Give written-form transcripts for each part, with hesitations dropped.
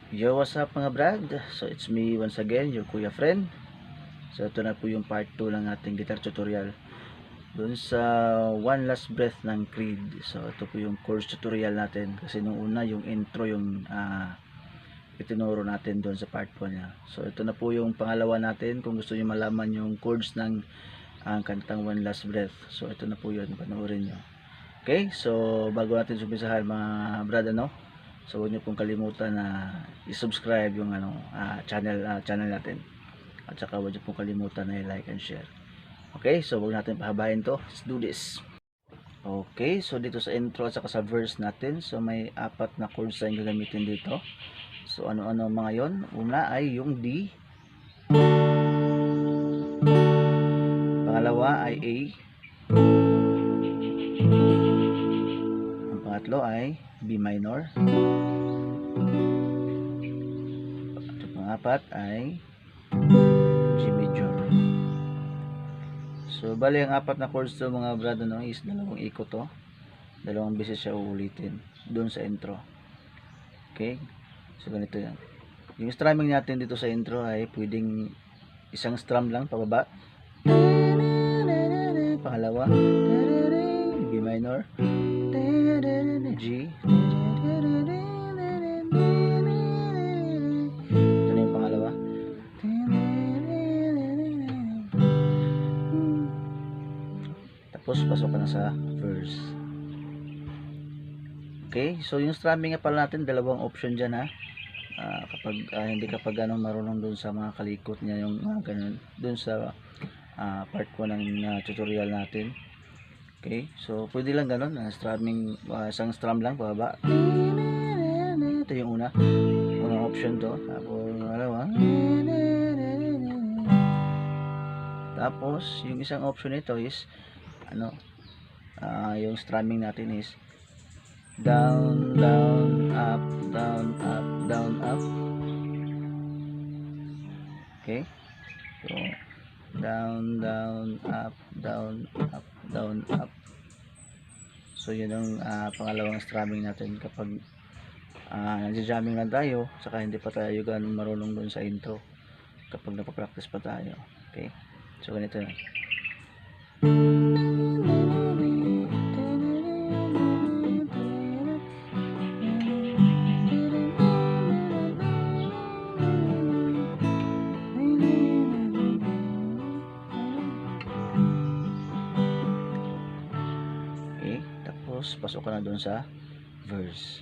Yo, what's up mga brad? So it's me once again, your kuya friend. So ito na po yung part 2 ng ating guitar tutorial dun sa One Last Breath ng Creed. So ito po yung course tutorial natin kasi nung una yung intro yung itinuro natin dun sa part 1 niya. So ito na po yung pangalawa natin kung gusto niyo malaman yung chords ng ang kantang One Last Breath. So ito na po yun, panoorin nyo. Okay, so bago natin sumpisahan mga brad, so huwag niyo pong kalimutan na i-subscribe yung channel natin. At saka huwag niyo pong kalimutan na i-like and share. Okay, so huwag natin pahabain to. Let's do this. Okay, so dito sa intro at saka sa verse natin, so may apat na chords tayong gagamitin dito. So ano-ano mga yon? Una ay yung D. Pangalawa ay A. Ang pangatlo ay B minor. At pang-apat ay G major. So bali ang apat na chords to mga brad is dalawang ikot to. Dalawang beses siya uulitin doon sa intro. Okay? So ganito yan. Yung strumming natin dito sa intro ay pwedeng isang strum lang pababa. Pangalawa, B minor, G. Ito na yung pangalawa. Tapos pasok ka na sa verse. Okay, so yung strumming nga pala natin, dalawang option dyan ha. Kapag hindi ka pa ganun marunong dun sa mga kalikot niya, yung ganun, dun sa part 1 ng tutorial natin. Okay, so pwede lang ganun, strumming, isang strum lang pababa. Ito yung unang option to. Tapos dalawa. Tapos yung isang option nito is yung strumming natin is down, down, up, down, up, down, up. Okay, so down, down, up, down, up, down, up. So yun ang pangalawang strumming natin kapag nagja-jamming lang tayo, saka hindi pa tayo ganun marunong doon sa intro, kapag napapractice pa tayo. Okay, so ganito na. Pasok ka na doon sa verse.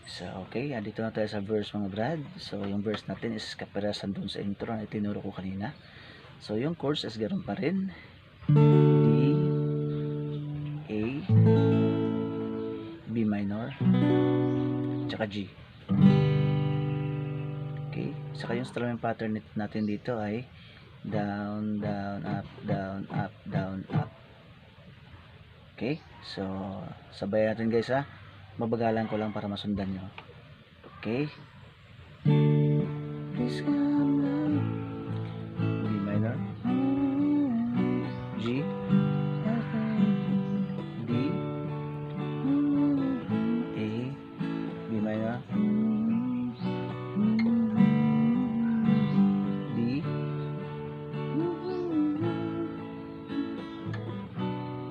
So okay, dito na tayo sa verse mga brad. So yung verse natin is kaperasan doon sa intro na itinuro ko kanina. So yung chords is ganoon pa rin. D, A, B minor, tsaka G. Okay, saka yung strumming pattern natin dito ay down, down, up, down, up, down, up. Okay, so sabayan natin guys ha. Mabagalan ko lang para masundan nyo. Okay, please come now. B minor, G, D, A, B minor, D,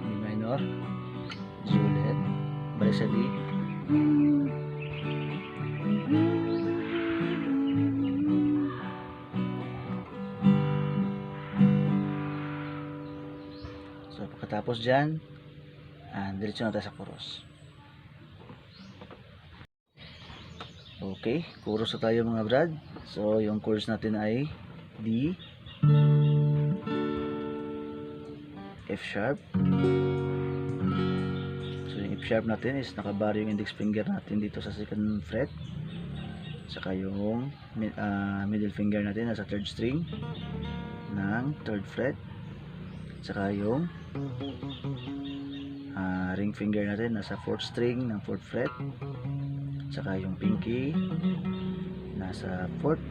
B minor, G ulit, balik sa D. So pagkatapos dyan, diretso na tayo sa chorus. Okay, chorus na tayo mga brad. So yung chorus natin ay D, F sharp. So yung F sharp natin is nakabaro yung index finger natin dito sa second fret, saka yung middle finger natin nasa third string ng third fret, saka yung ring finger natin nasa fourth string ng fourth fret, saka yung pinky nasa fourth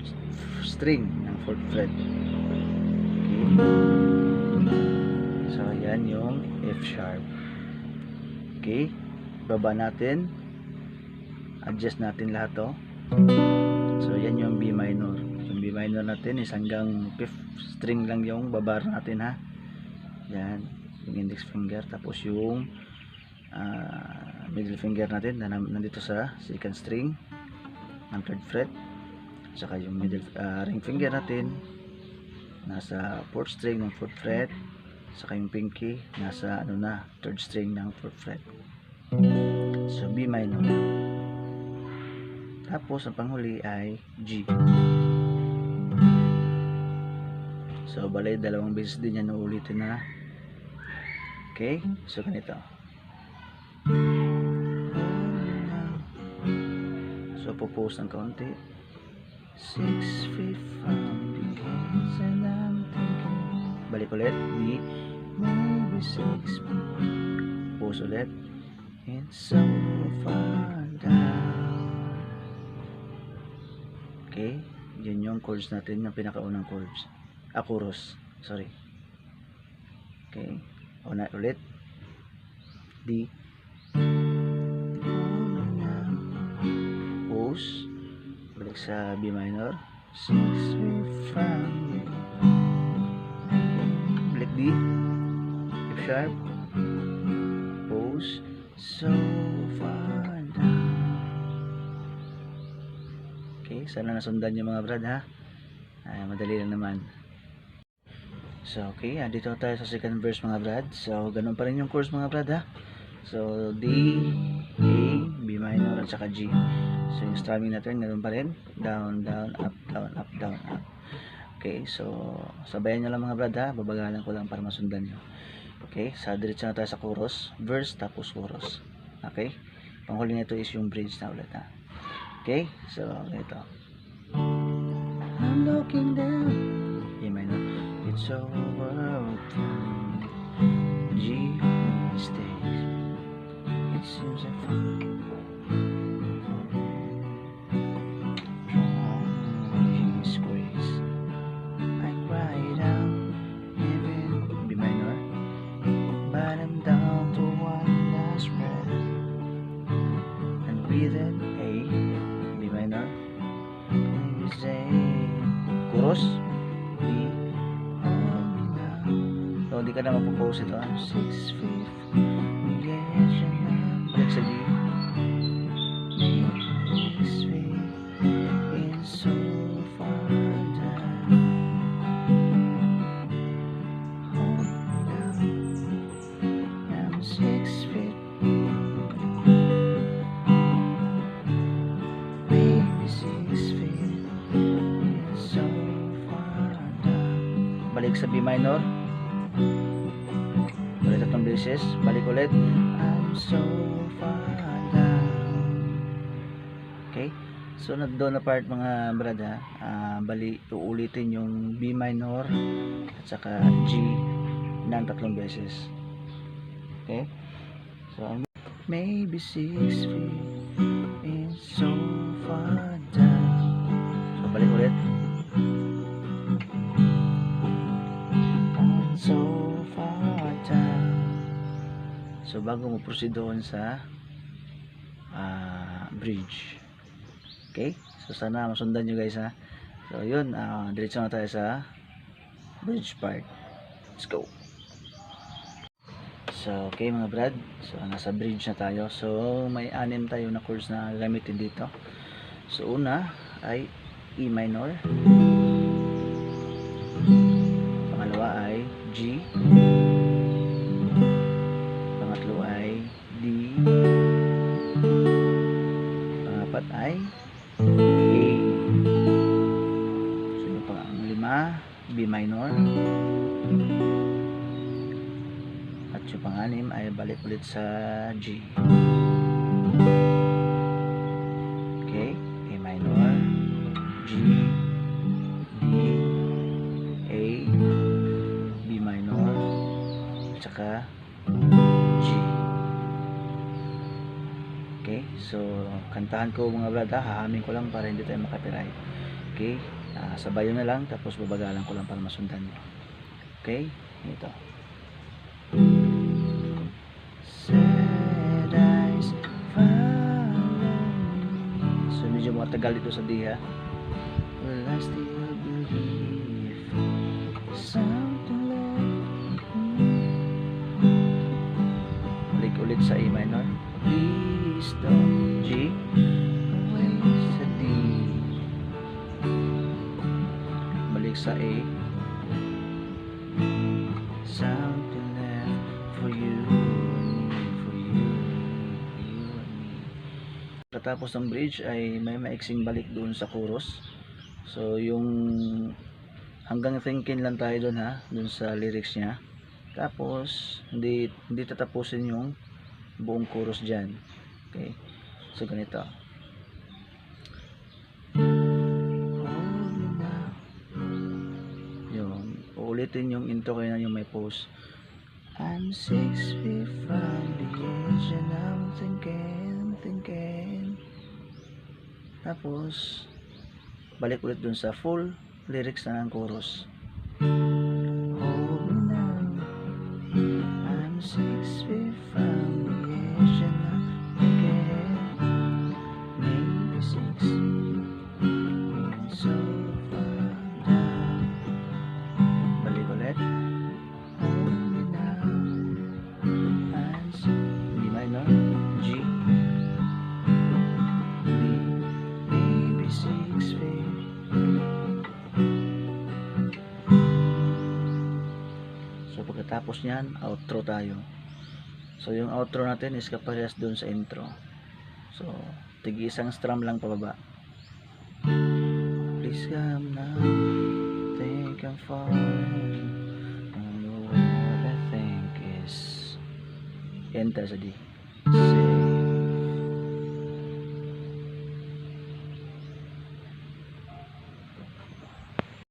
string ng fourth fret. Okay, so yan yung F sharp. Okay, baba natin adjust natin lahat to. So yan yung B minor. Yung B minor natin is hanggang 5th string lang yung babar natin ha. Yan, yung index finger, tapos yung middle finger natin na nandito sa 2nd string ng 3rd fret, saka yung middle ring finger natin nasa 4th string ng 4th fret, saka yung pinky nasa 3rd string ng 4th fret. So B minor. Tapos ang panghuli ay G. So balay dalawang beses din yan uulitin na. Okay, so ganito. So pupose ng kaunti. 6/5 from begins and I'm thinking. Balik ulit. D. Maybe 6. Pause ulit. It's so far down. Okay, yun yung chords natin, yung pinakaunang chords. Chorus, sorry. Okay, una ulit. D. Pause. Balik sa B minor. 6/5 from balik D. F sharp. Pause. So far down. Okay, sana nasundan yung mga brad ha. Madali lang naman. So okay, dito tayo sa 2nd verse mga brad. So ganun pa rin yung chords mga brad ha. So D, A, B minor at saka G. So yung strumming natin ganun pa rin. Down, down, up, down, up, down, up. Okay, so sabayan nyo lang mga brad ha. Babagalan ko lang para masundan nyo. Okay, sa diretso na tayo sa chorus. Verse tapos chorus. Okay, panghuli nito is yung bridge na ulit ha. Okay, so ito. I'm looking down. A minor. It's over. G mistakes. It seems like fun. His grace. I cried out. Heaven. B minor. But I'm down to one last breath. And with it, A. B minor. Maybe say chorus. D. So, hindi ka na mapupose ito. 6/5. Balik sa G. It's so far down. Hold down. I'm 6 feet. Maybe 6 feet. It's so far down. Balik sa B minor. Ulit tatlong beses. Balik ulit. I'm so far down. Okay. So doon na part mga brad ha. Bali uulitin yung B minor at saka G ng tatlong beses. Okay. So maybe 6 feet. It's so far down. So balik ulit. So far down. So bago mo proceed doon sa bridge. Okay? So sana masundan nyo guys ha. So yun, diretso na tayo sa bridge part. Let's go. So okay mga brad. So nasa bridge na tayo. So may 6 tayo na chords na gamitin dito. So una ay E minor. Pangalawa ay G. Pangatlo ay D. Pangapat ay A. So yung pang-5 B minor. At yung pang-6 ay balik ulit sa G. Okay, A minor, G, D, A, B minor, tsaka G. Okay, so kantahan ko mga brad ha, hahamin ko lang para hindi tayo makapiright. Okay, sabayo na lang tapos babagalan ko lang para masundan nyo. Okay, ito. Sad eyes follow me. medyo matagal dito sa D ha. Well, I still believe something left. Balik ulit sa A minor. Please don't G. Away sa D. Balik sa A. Something left for you and me, for you and me. Katapos ng bridge ay may maiksing balik doon sa chorus. So yung hanggang thinking lang tayo doon ha, doon sa lyrics niya. Tapos hindi tatapusin yung buong chorus diyan. Okay. So ganito. Yung uulitin yung intro kaya yung may pause. I'm 6 feet from the edge and I'm thinking. Tapos balik ulit dun sa full lyrics na ng chorus. Hold me now, I'm 6 feet from the edge and I'm thinking, maybe 6 feet so far down. Balik ulit. Hold me now, I'm D minor, G, D, maybe 6 feet. So pagkatapos niyan, outro tayo. So yung outro natin is kaparehas dun sa intro. So tigi isang strum lang pababa. Please come now, think I'm falling. I know what I think is enter sa D.